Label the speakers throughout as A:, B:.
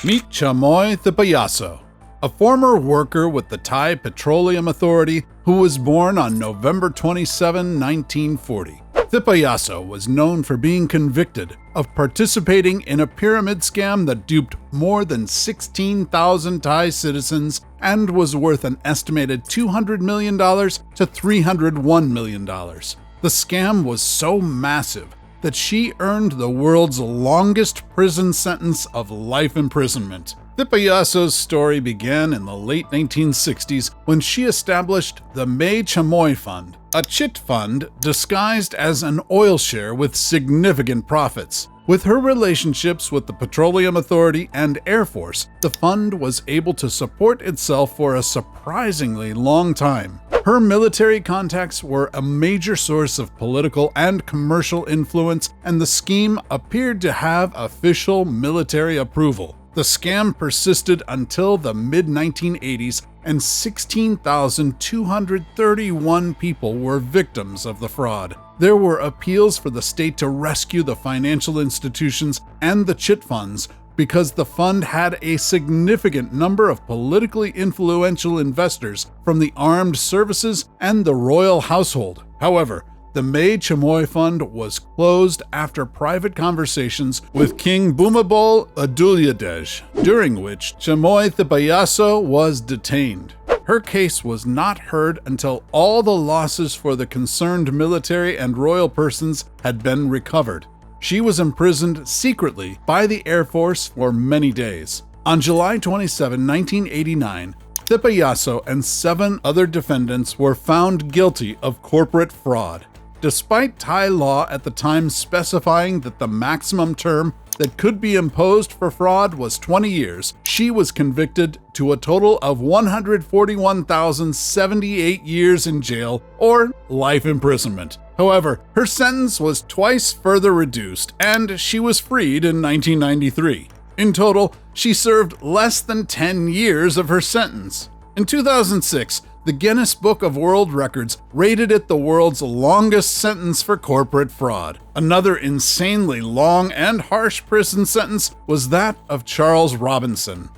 A: Meet Chamoy Thipayaso, a former worker with the Thai Petroleum Authority who was born on November 27, 1940. Thipayaso was known for being convicted of participating in a pyramid scam that duped more than 16,000 Thai citizens and was worth an estimated $200 million to $301 million. The scam was so massive that she earned the world's longest prison sentence of life imprisonment. Thipayaso's story began in the late 1960s when she established the Mae Chamoy Fund, a chit fund disguised as an oil share with significant profits. With her relationships with the Petroleum Authority and Air Force, the fund was able to support itself for a surprisingly long time. Her military contacts were a major source of political and commercial influence, and the scheme appeared to have official military approval. The scam persisted until the mid-1980s, and 16,231 people were victims of the fraud. There were appeals for the state to rescue the financial institutions and the chit funds because the fund had a significant number of politically influential investors from the armed services and the royal household. However, the Mae Chamoy Fund was closed after private conversations with King Bhumibol Adulyadej, during which Chamoy Thipayaso was detained. Her case was not heard until all the losses for the concerned military and royal persons had been recovered. She was imprisoned secretly by the Air Force for many days. On July 27, 1989, Thipayaso and 7 other defendants were found guilty of corporate fraud. Despite Thai law at the time specifying that the maximum term that could be imposed for fraud was 20 years, she was convicted to a total of 141,078 years in jail or life imprisonment. However, her sentence was twice further reduced, and she was freed in 1993. In total, she served less than 10 years of her sentence. In 2006, the Guinness Book of World Records rated it the world's longest sentence for corporate fraud. Another insanely long and harsh prison sentence was that of Charles Robinson.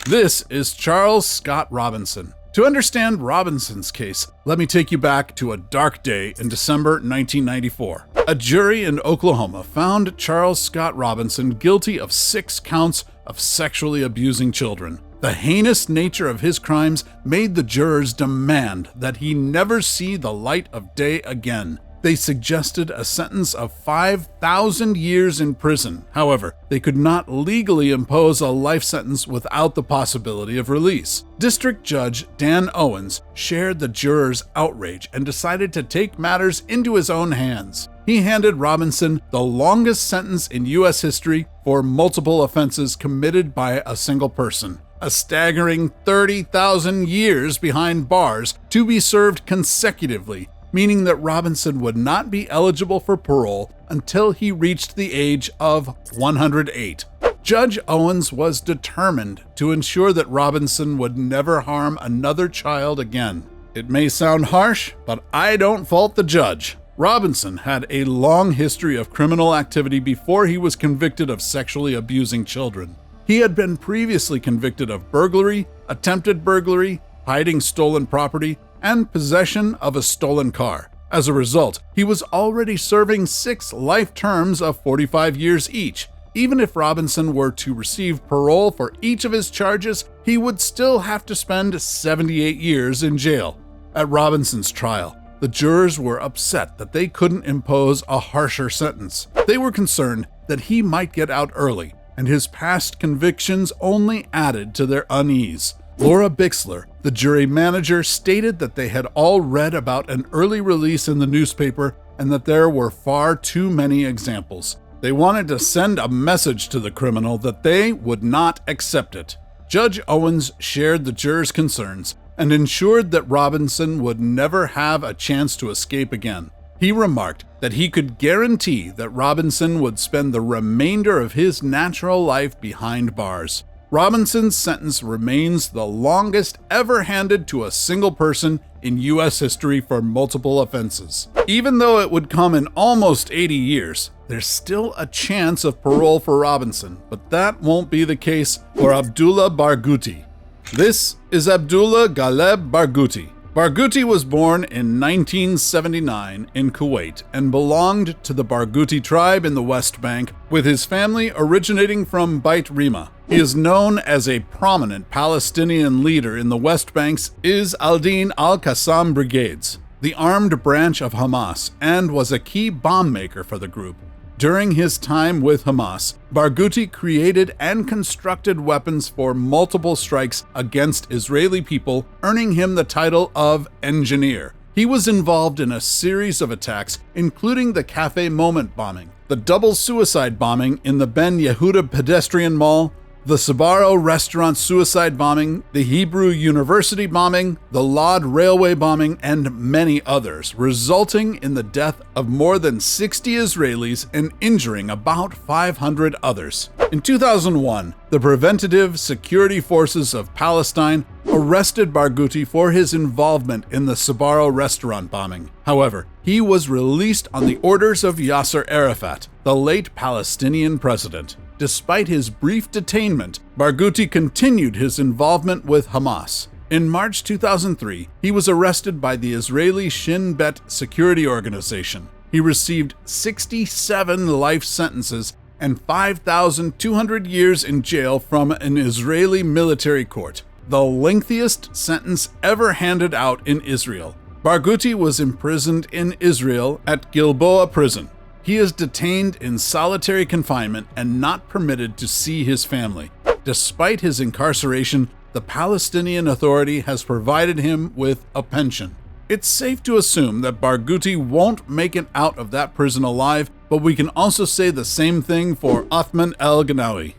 A: This is Charles Scott Robinson. To understand Robinson's case, let me take you back to a dark day in December 1994. A jury in Oklahoma found Charles Scott Robinson guilty of 6 counts of sexually abusing children. The heinous nature of his crimes made the jurors demand that he never see the light of day again. They suggested a sentence of 5,000 years in prison. However, they could not legally impose a life sentence without the possibility of release. District Judge Dan Owens shared the jurors' outrage and decided to take matters into his own hands. He handed Robinson the longest sentence in U.S. history for multiple offenses committed by a single person. A staggering 30,000 years behind bars to be served consecutively, meaning that Robinson would not be eligible for parole until he reached the age of 108. Judge Owens was determined to ensure that Robinson would never harm another child again. It may sound harsh, but I don't fault the judge. Robinson had a long history of criminal activity before he was convicted of sexually abusing children. He had been previously convicted of burglary, attempted burglary, hiding stolen property, and possession of a stolen car. As a result, he was already serving 6 life terms of 45 years each. Even if Robinson were to receive parole for each of his charges, he would still have to spend 78 years in jail. At Robinson's trial, the jurors were upset that they couldn't impose a harsher sentence. They were concerned that he might get out early, and his past convictions only added to their unease. Laura Bixler, the jury manager, stated that they had all read about an early release in the newspaper and that there were far too many examples. They wanted to send a message to the criminal that they would not accept it. Judge Owens shared the jurors' concerns and ensured that Robinson would never have a chance to escape again. He remarked that he could guarantee that Robinson would spend the remainder of his natural life behind bars. Robinson's sentence remains the longest ever handed to a single person in U.S. history for multiple offenses. Even though it would come in almost 80 years, there's still a chance of parole for Robinson, but that won't be the case for Abdullah Barghouti. This is Abdullah Galeb Barghouti. Barghouti was born in 1979 in Kuwait and belonged to the Barghouti tribe in the West Bank, with his family originating from Beit Rima. He is known as a prominent Palestinian leader in the West Bank's Izz al-Din al-Qassam brigades, the armed branch of Hamas, and was a key bomb maker for the group. During his time with Hamas, Barghouti created and constructed weapons for multiple strikes against Israeli people, earning him the title of engineer. He was involved in a series of attacks, including the Cafe Moment bombing, the double suicide bombing in the Ben Yehuda pedestrian mall, the Sbarro restaurant suicide bombing, the Hebrew University bombing, the Lod railway bombing, and many others, resulting in the death of more than 60 Israelis and injuring about 500 others. In 2001, the Preventative Security Forces of Palestine arrested Barghouti for his involvement in the Sbarro restaurant bombing. However, he was released on the orders of Yasser Arafat, the late Palestinian president. Despite his brief detainment, Barghouti continued his involvement with Hamas. In March 2003, he was arrested by the Israeli Shin Bet security organization. He received 67 life sentences and 5,200 years in jail from an Israeli military court, the lengthiest sentence ever handed out in Israel. Barghouti was imprisoned in Israel at Gilboa prison. He is detained in solitary confinement and not permitted to see his family. Despite his incarceration, the Palestinian Authority has provided him with a pension. It's safe to assume that Barghouti won't make it out of that prison alive, but we can also say the same thing for Othman el-Ganawi.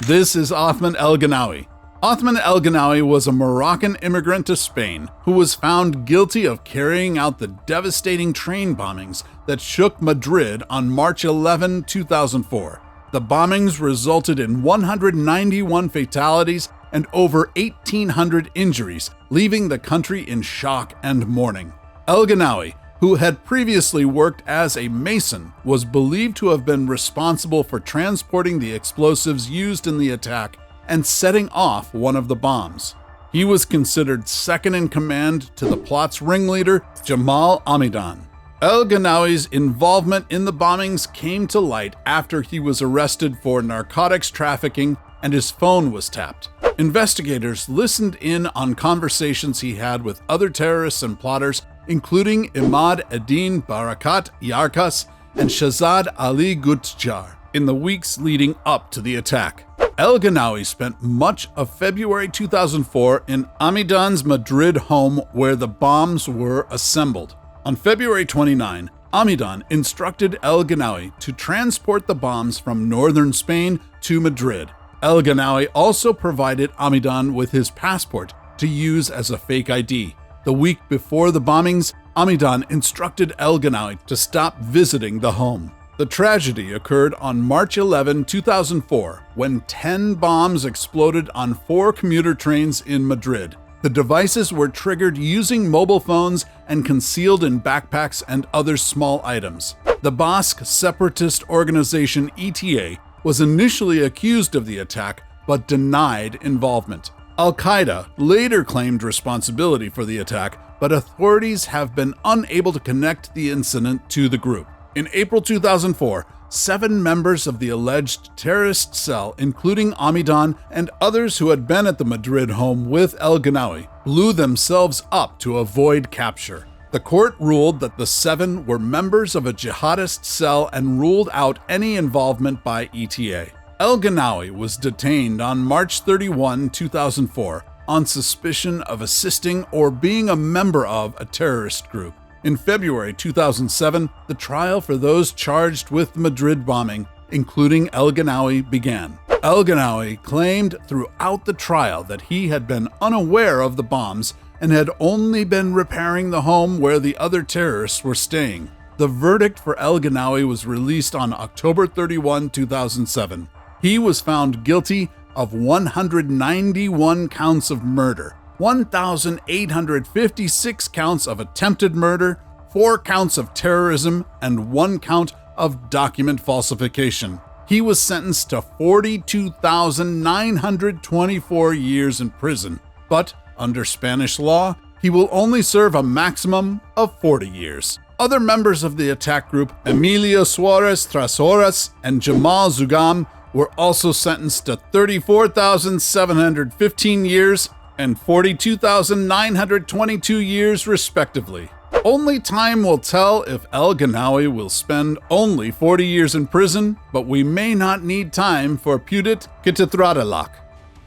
A: This is Othman el-Ganawi. Othman el-Ganawi was a Moroccan immigrant to Spain who was found guilty of carrying out the devastating train bombings that shook Madrid on March 11, 2004. The bombings resulted in 191 fatalities and over 1,800 injuries, leaving the country in shock and mourning. El-Ganawi, who had previously worked as a mason, was believed to have been responsible for transporting the explosives used in the attack and setting off one of the bombs. He was considered second in command to the plot's ringleader, Jamal Amidan. El-Ganawi's involvement in the bombings came to light after he was arrested for narcotics trafficking and his phone was tapped. Investigators listened in on conversations he had with other terrorists and plotters, including Imad Eddin Barakat Yarkas and Shahzad Ali Gutjar, in the weeks leading up to the attack. El-Ganawi spent much of February 2004 in Amidan's Madrid home where the bombs were assembled. On February 29, Amidan instructed El-Ganawi to transport the bombs from northern Spain to Madrid. El-Ganawi also provided Amidan with his passport to use as a fake ID. The week before the bombings, Amidan instructed El-Ganawi to stop visiting the home. The tragedy occurred on March 11, 2004, when 10 bombs exploded on 4 commuter trains in Madrid. The devices were triggered using mobile phones and concealed in backpacks and other small items. The Basque separatist organization ETA was initially accused of the attack, but denied involvement. Al-Qaeda later claimed responsibility for the attack, but authorities have been unable to connect the incident to the group. In April 2004, 7 members of the alleged terrorist cell, including Amidan and others who had been at the Madrid home with El-Ganawi, blew themselves up to avoid capture. The court ruled that the 7 were members of a jihadist cell and ruled out any involvement by ETA. El-Ganawi was detained on March 31, 2004, on suspicion of assisting or being a member of a terrorist group. In February 2007, the trial for those charged with the Madrid bombing, including El-Ganawi, began. El-Ganawi claimed throughout the trial that he had been unaware of the bombs and had only been repairing the home where the other terrorists were staying. The verdict for El-Ganawi was released on October 31, 2007. He was found guilty of 191 counts of murder, 1,856 counts of attempted murder, 4 counts of terrorism, and 1 count of document falsification. He was sentenced to 42,924 years in prison, but under Spanish law, he will only serve a maximum of 40 years. Other members of the attack group, Emilio Suarez Trasoras and Jamal Zugam, were also sentenced to 34,715 years and 42,922 years, respectively. Only time will tell if El Ganawi will spend only 40 years in prison, but we may not need time for Pudit Kitithradalak.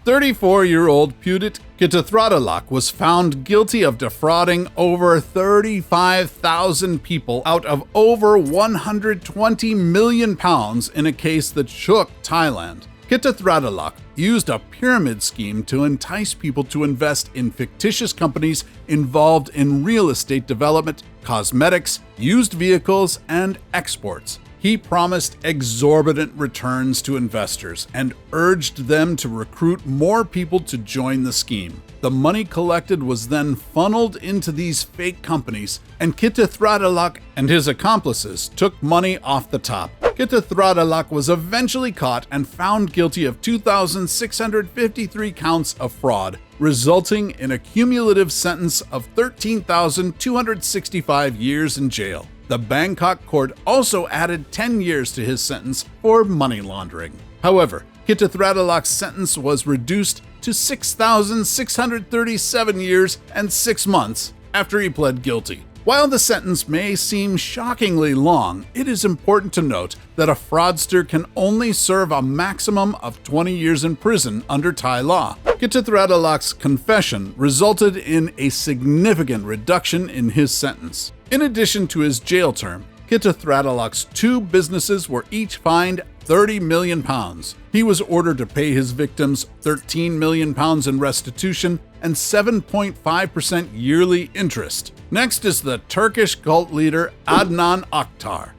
A: 34-year-old Pudit Kitithradalak was found guilty of defrauding over 35,000 people out of over 120 million pounds in a case that shook Thailand. Kitithradalak used a pyramid scheme to entice people to invest in fictitious companies involved in real estate development, cosmetics, used vehicles, and exports. He promised exorbitant returns to investors and urged them to recruit more people to join the scheme. The money collected was then funneled into these fake companies, and Kitithradalak and his accomplices took money off the top. Kitithradalak was eventually caught and found guilty of 2,653 counts of fraud, resulting in a cumulative sentence of 13,265 years in jail. The Bangkok court also added 10 years to his sentence for money laundering. However, Kitithradalak's sentence was reduced to 6,637 years and 6 months after he pled guilty. While the sentence may seem shockingly long, it is important to note that a fraudster can only serve a maximum of 20 years in prison under Thai law. Kitithradalak's confession resulted in a significant reduction in his sentence. In addition to his jail term, Kitithradalak's 2 businesses were each fined 30 million pounds. He was ordered to pay his victims 13 million pounds in restitution and 7.5% yearly interest. Next is the Turkish cult leader Adnan Oktar.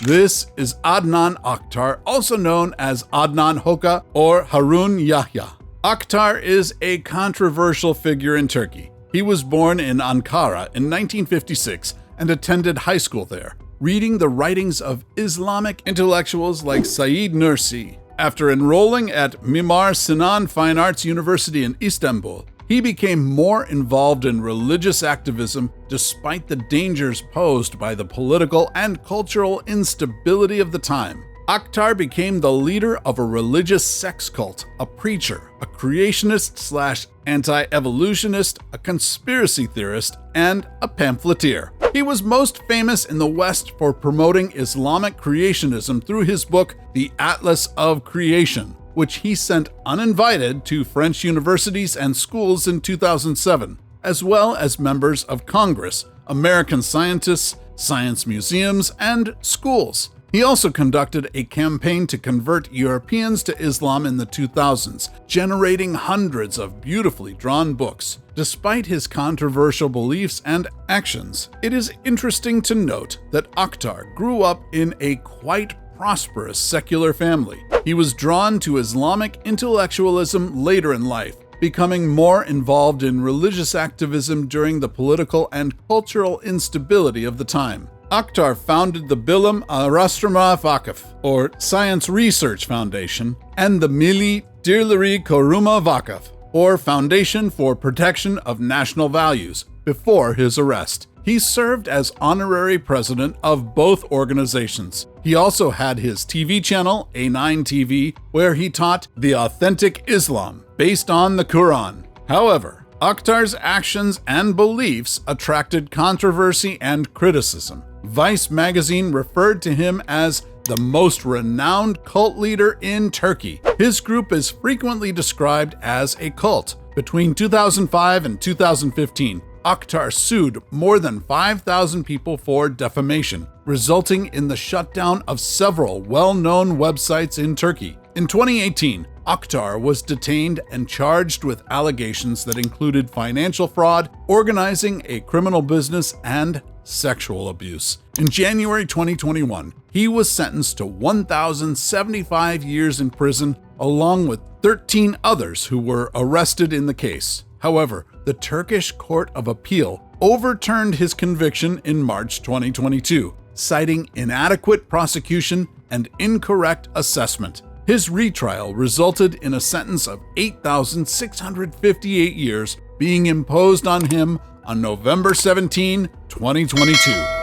A: This is Adnan Oktar, also known as Adnan Hoca or Harun Yahya. Oktar is a controversial figure in Turkey. He was born in Ankara in 1956 and attended high school there, reading the writings of Islamic intellectuals like Said Nursi. After enrolling at Mimar Sinan Fine Arts University in Istanbul, he became more involved in religious activism despite the dangers posed by the political and cultural instability of the time. Oktar became the leader of a religious sex cult, a preacher, a creationist/anti-evolutionist, a conspiracy theorist, and a pamphleteer. He was most famous in the West for promoting Islamic creationism through his book, The Atlas of Creation, which he sent uninvited to French universities and schools in 2007, as well as members of Congress, American scientists, science museums, and schools. He also conducted a campaign to convert Europeans to Islam in the 2000s, generating hundreds of beautifully drawn books. Despite his controversial beliefs and actions, it is interesting to note that Oktar grew up in a quite prosperous secular family. He was drawn to Islamic intellectualism later in life, becoming more involved in religious activism during the political and cultural instability of the time. Oktar founded the Bilim Araştırma Vakıf, or Science Research Foundation, and the Milli Dirleri Koruma Vakıf, or Foundation for Protection of National Values, before his arrest. He served as honorary president of both organizations. He also had his TV channel, A9 TV, where he taught the authentic Islam based on the Quran. However, Oktar's actions and beliefs attracted controversy and criticism. Vice magazine referred to him as the most renowned cult leader in Turkey. His group is frequently described as a cult. Between 2005 and 2015, Oktar sued more than 5,000 people for defamation, resulting in the shutdown of several well-known websites in Turkey. In 2018, Oktar was detained and charged with allegations that included financial fraud, organizing a criminal business, and sexual abuse. In January 2021, he was sentenced to 1,075 years in prison, along with 13 others who were arrested in the case. However, the Turkish Court of Appeal overturned his conviction in March 2022, citing inadequate prosecution and incorrect assessment. His retrial resulted in a sentence of 8,658 years being imposed on him on November 17, 2022.